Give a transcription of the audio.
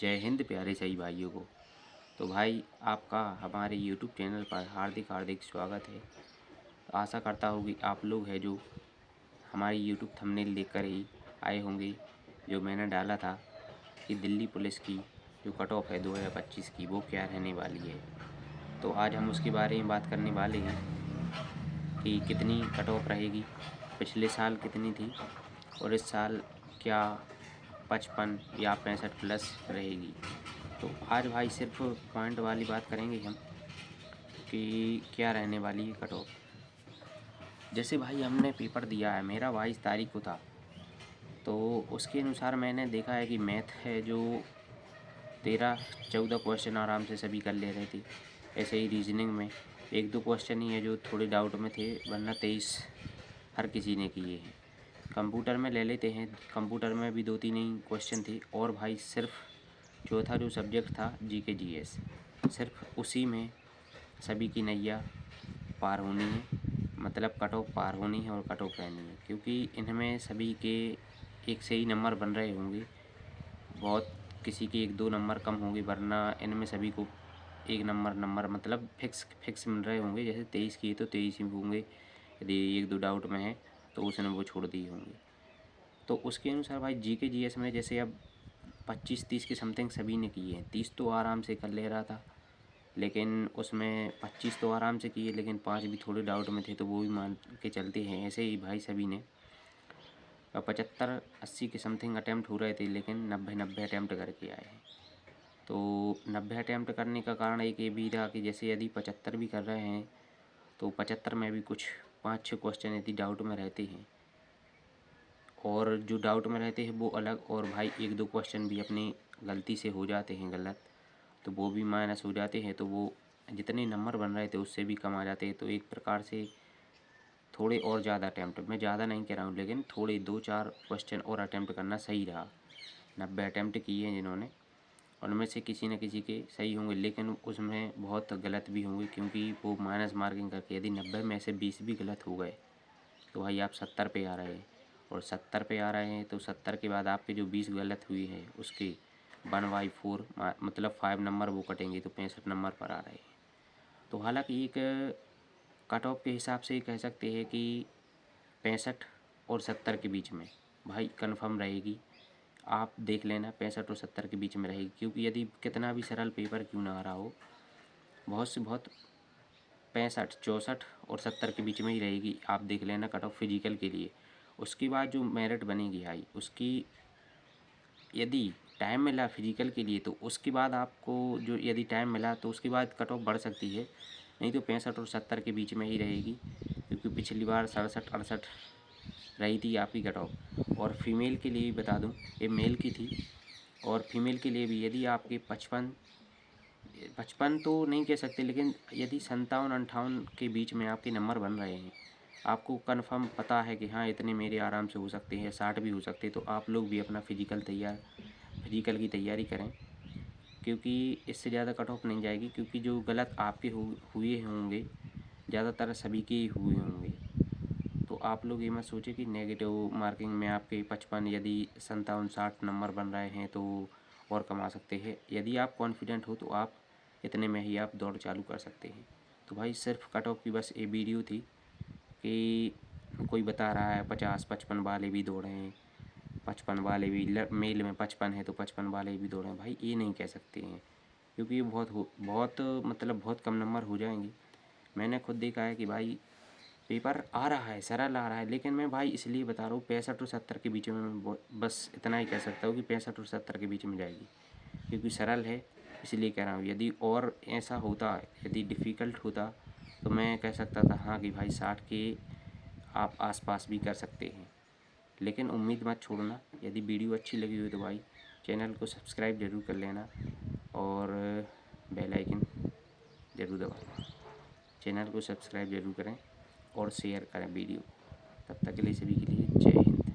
जय हिंद प्यारे सही भाइयों को। तो भाई आपका हमारे YouTube चैनल पर हार्दिक हार्दिक स्वागत है। आशा करता हूँ कि आप लोग हैं जो हमारी YouTube थंबनेल देखकर ही आए होंगे, जो मैंने डाला था कि दिल्ली पुलिस की जो कट ऑफ है 2025 की वो क्या रहने वाली है। तो आज हम उसके बारे में बात करने वाले हैं कि कितनी कट ऑफ रहेगी, पिछले साल कितनी थी और इस साल क्या 55 या 65 प्लस रहेगी। तो आज भाई सिर्फ पॉइंट वाली बात करेंगे हम कि क्या रहने वाली है कट ऑफ। जैसे भाई हमने पेपर दिया है, मेरा 22 तारीख को था, तो उसके अनुसार मैंने देखा है कि मैथ है जो 13-14 क्वेश्चन आराम से सभी कर ले रहे थे। ऐसे ही रीजनिंग में 1-2 क्वेश्चन ही है जो थोड़े डाउट में थे, वरना 23 हर किसी ने किए हैं। कंप्यूटर में ले लेते हैं, कंप्यूटर में भी 2-3 ही क्वेश्चन थे। और भाई सिर्फ चौथा जो सब्जेक्ट था GK GS, सिर्फ उसी में सभी की नैया पार होनी है, मतलब कट ऑफ पार होनी है और कट ऑफ रहनी है, क्योंकि इनमें सभी के एक से ही नंबर बन रहे होंगे, बहुत किसी के 1-2 नंबर कम होंगे, वरना इनमें सभी को एक नंबर मतलब फिक्स मिल रहे होंगे। जैसे 23 की है तो 23 ही होंगे, यदि 1-2 डाउट में है तो उसने वो छोड़ दिए होंगे। तो उसके अनुसार भाई GK GS में जैसे अब 25-30 के समथिंग सभी ने किए हैं। 30 तो आराम से कर ले रहा था, लेकिन उसमें 25 तो आराम से किए, लेकिन 5 भी थोड़े डाउट में थे, तो वो भी मान के चलते हैं। ऐसे ही भाई सभी ने 75-80 के समथिंग अटैम्प्ट हो रहे थे, लेकिन 90 अटैम्प्ट करके आए हैं। तो 90 अटैम्प्ट करने का कारण एक ये भी था कि जैसे यदि 75 भी कर रहे हैं तो 75 में भी कुछ 5-6 क्वेश्चन यदि डाउट में रहते हैं, और जो डाउट में रहते हैं वो अलग, और भाई 1-2 क्वेश्चन भी अपनी गलती से हो जाते हैं गलत, तो वो भी माइनस हो जाते हैं, तो वो जितने नंबर बन रहे थे उससे भी कम आ जाते हैं। तो एक प्रकार से थोड़े और ज़्यादा अटैम्प्ट, मैं ज़्यादा नहीं कह रहा हूँ, लेकिन थोड़े 2-4 क्वेश्चन और अटैम्प्ट करना सही रहा। 90 अटैम्प्ट किए हैं जिन्होंने, उनमें से किसी न किसी के सही होंगे, लेकिन उसमें बहुत गलत भी होंगे, क्योंकि वो माइनस मार्किंग करके यदि 90 में से 20 भी गलत हो गए तो भाई आप 70 पे आ रहे हैं, और 70 पे आ रहे हैं तो 70 के बाद आपके जो 20 गलत हुई हैं उसके 1/4 मतलब 5 नंबर वो कटेंगे, तो 65 नंबर पर आ रहे हैं। तो हालांकि एक कट ऑफ के हिसाब से कह सकते हैं कि 65 और 70 के बीच में भाई कंफर्म रहेगी। आप देख लेना 65 और 70 के बीच में रहेगी, क्योंकि यदि कितना भी सरल पेपर क्यों ना आ रहा हो, बहुत से बहुत 65, 64 और 70 के बीच में ही रहेगी। आप देख लेना कट ऑफ फिजिकल के लिए। उसके बाद जो मेरिट बनेगी हाई, उसकी यदि टाइम मिला फिजिकल के लिए तो उसके बाद आपको जो यदि टाइम मिला तो उसके बाद कट ऑफ बढ़ सकती है, नहीं तो 65 और 70 के बीच में ही रहेगी, क्योंकि पिछली बार 67-68 रही थी आपकी कट ऑफ। और फीमेल के लिए बता दूं, ये मेल की थी, और फीमेल के लिए भी यदि आपके 55 तो नहीं कह सकते, लेकिन यदि 57-58 के बीच में आपके नंबर बन रहे हैं, आपको कंफर्म पता है कि हाँ इतने मेरे आराम से हो सकते हैं, 60 भी हो सकते हैं, तो आप लोग भी अपना फिजिकल की तैयारी करें, क्योंकि इससे ज़्यादा कट ऑफ नहीं जाएगी, क्योंकि जो गलत आपके हुए होंगे ज़्यादातर सभी के ही हुए होंगे। तो आप लोग ये मत सोचें कि नेगेटिव मार्किंग में आपके 55 यदि 57-60 नंबर बन रहे हैं तो और कमा सकते हैं। यदि आप कॉन्फिडेंट हो तो आप इतने में ही आप दौड़ चालू कर सकते हैं। तो भाई सिर्फ कट ऑफ की बस ये वीडियो थी कि कोई बता रहा है 50-55 वाले भी दौड़े हैं, 55 वाले भी मेल में 55 है तो 55 वाले भी दौड़े हैं। भाई ये नहीं कह सकते हैं, क्योंकि ये बहुत मतलब बहुत कम नंबर हो जाएंगे। मैंने खुद देखा है कि भाई पेपर आ रहा है, सरल आ रहा है, लेकिन मैं भाई इसलिए बता रहा हूँ 65 और 70 के बीच में मैं बस इतना ही कह सकता हूँ कि 65 और 70 के बीच में जाएगी, क्योंकि सरल है इसलिए कह रहा हूँ। यदि और ऐसा होता, यदि डिफ़िकल्ट होता तो मैं कह सकता था हाँ कि भाई 60 के आप आसपास भी कर सकते हैं, लेकिन उम्मीद मत छोड़ना। यदि वीडियो अच्छी लगी हो तो भाई चैनल को सब्सक्राइब ज़रूर कर लेना, और बेल आइकन ज़रूर दबाना। चैनल को सब्सक्राइब ज़रूर करें और शेयर करें वीडियो। तब तक के लिए सभी के लिए जय हिंद।